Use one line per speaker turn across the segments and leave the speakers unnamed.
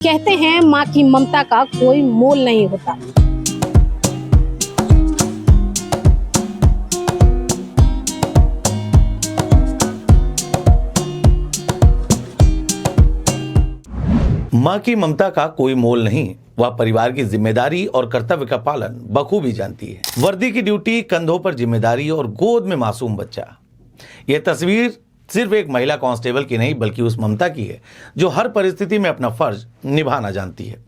कहते हैं माँ की ममता का कोई मोल नहीं होता।
माँ की ममता का कोई मोल नहीं, वह परिवार की जिम्मेदारी और कर्तव्य का पालन बखूबी जानती है। वर्दी की ड्यूटी, कंधों पर जिम्मेदारी और गोद में मासूम बच्चा। यह तस्वीर सिर्फ एक महिला कांस्टेबल की नहीं बल्कि उस ममता की है जो हर परिस्थिति में अपना फर्ज निभाना जानती है।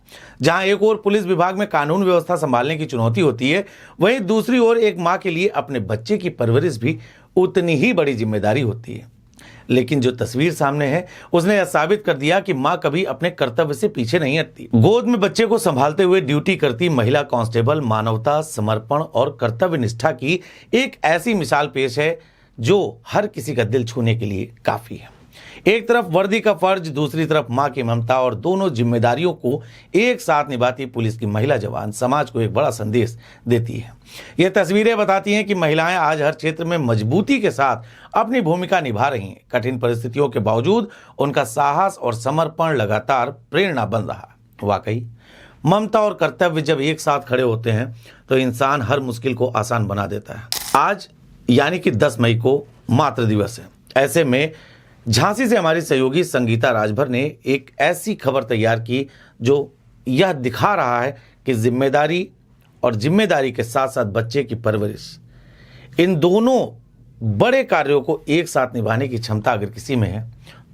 जहां एक ओर पुलिस विभाग में कानून व्यवस्था संभालने की चुनौती होती है, वहीं दूसरी ओर एक माँ के लिए अपने बच्चे की परवरिश भी उतनी ही बड़ी जिम्मेदारी होती है। लेकिन जो तस्वीर सामने है उसने यह साबित कर दिया कि मां कभी अपने कर्तव्य से पीछे नहीं हटती। गोद में बच्चे को संभालते हुए ड्यूटी करती महिला कांस्टेबल मानवता, समर्पण और कर्तव्य निष्ठा की एक ऐसी मिसाल पेश है जो हर किसी का दिल छूने के लिए काफी है। एक तरफ वर्दी का फर्ज, दूसरी तरफ मां की ममता और दोनों जिम्मेदारियों को एक साथ निभाती पुलिस की महिला जवान समाज को एक बड़ा संदेश देती है। ये तस्वीरें बताती हैं कि महिलाएं आज हर क्षेत्र में मजबूती के साथ अपनी भूमिका निभा रही हैं। कठिन परिस्थितियों के बावजूद उनका साहस और समर्पण लगातार प्रेरणा बन रहा। वाकई ममता और कर्तव्य जब एक साथ खड़े होते हैं तो इंसान हर मुश्किल को आसान बना देता है। आज यानी कि 10 मई को मातृ दिवस है। ऐसे में झांसी से हमारी सहयोगी संगीता राजभर ने एक ऐसी खबर तैयार की जो यह दिखा रहा है कि जिम्मेदारी के साथ साथ बच्चे की परवरिश, इन दोनों बड़े कार्यों को एक साथ निभाने की क्षमता अगर किसी में है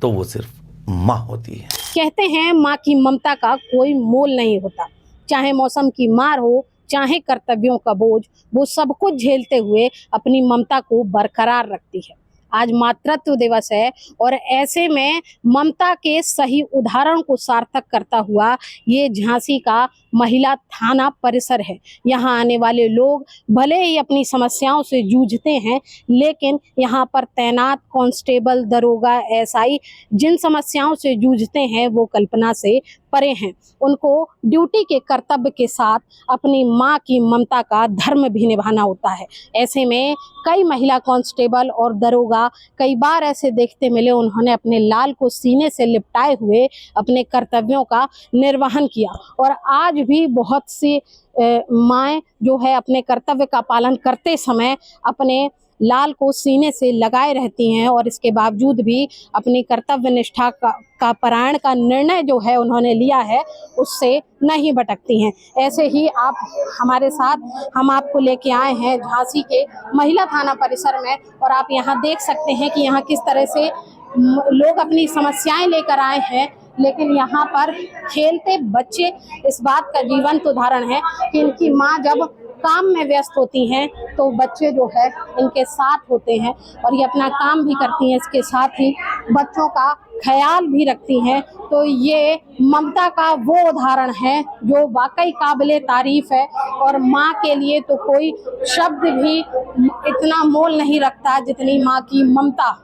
तो वो सिर्फ माँ होती है।
कहते हैं माँ की ममता का कोई मोल नहीं होता। चाहे मौसम की मार हो, चाहे कर्तव्यों का बोझ, वो सब कुछ झेलते हुए अपनी ममता को बरकरार रखती है। आज मातृत्व दिवस है और ऐसे में ममता के सही उदाहरण को सार्थक करता हुआ ये झांसी का महिला थाना परिसर है। यहाँ आने वाले लोग भले ही अपनी समस्याओं से जूझते हैं, लेकिन यहाँ पर तैनात कांस्टेबल, दरोगा, एसआई जिन समस्याओं से जूझते हैं वो कल्पना से परे हैं। उनको ड्यूटी के कर्तव्य के साथ अपनी माँ की ममता का धर्म भी निभाना होता है। ऐसे में कई महिला कांस्टेबल और दरोगा कई बार ऐसे देखते मिले, उन्होंने अपने लाल को सीने से लिपटाए हुए अपने कर्तव्यों का निर्वहन किया। और आज भी बहुत सी माएँ जो है अपने कर्तव्य का पालन करते समय अपने लाल को सीने से लगाए रहती हैं और इसके बावजूद भी अपनी कर्तव्य निष्ठा का परायण का निर्णय जो है उन्होंने लिया है उससे नहीं भटकती हैं। ऐसे ही आप हमारे साथ हम आपको लेके आए हैं झांसी के महिला थाना परिसर में और आप यहाँ देख सकते हैं कि यहाँ किस तरह से लोग अपनी समस्याएं लेकर आए हैं, लेकिन यहाँ पर खेलते बच्चे इस बात का जीवंत उदाहरण है कि इनकी माँ जब काम में व्यस्त होती हैं तो बच्चे जो है इनके साथ होते हैं और ये अपना काम भी करती हैं, इसके साथ ही बच्चों का ख्याल भी रखती हैं। तो ये ममता का वो उदाहरण है जो वाकई काबिले तारीफ है और माँ के लिए तो कोई शब्द भी इतना मोल नहीं रखता जितनी माँ की ममता।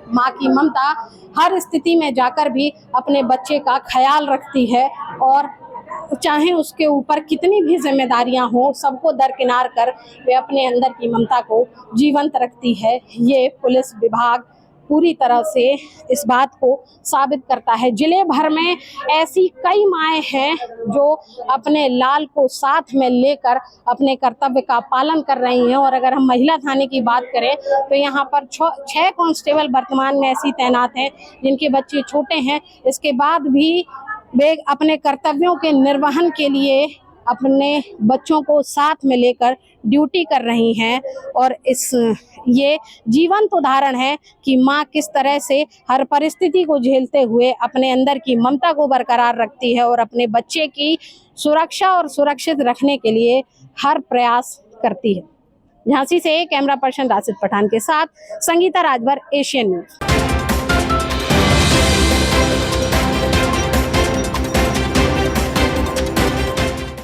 माँ की ममता हर स्थिति में जाकर भी अपने बच्चे का ख्याल रखती है और चाहे उसके ऊपर कितनी भी जिम्मेदारियां हो, सबको दरकिनार कर वे अपने अंदर की ममता को जीवंत रखती है। ये पुलिस विभाग पूरी तरह से इस बात को साबित करता है। जिले भर में ऐसी कई माएँ हैं जो अपने लाल को साथ में लेकर अपने कर्तव्य का पालन कर रही हैं। और अगर हम महिला थाने की बात करें तो यहाँ पर 6 कांस्टेबल वर्तमान में ऐसी तैनात हैं जिनके बच्चे छोटे हैं। इसके बाद भी वे अपने कर्तव्यों के निर्वहन के लिए अपने बच्चों को साथ में लेकर ड्यूटी कर रही हैं और ये जीवंत उदाहरण है कि माँ किस तरह से हर परिस्थिति को झेलते हुए अपने अंदर की ममता को बरकरार रखती है और अपने बच्चे की सुरक्षा और सुरक्षित रखने के लिए हर प्रयास करती है। झांसी से कैमरा पर्सन राशिद पठान के साथ संगीता राजभर, एशियन न्यूज।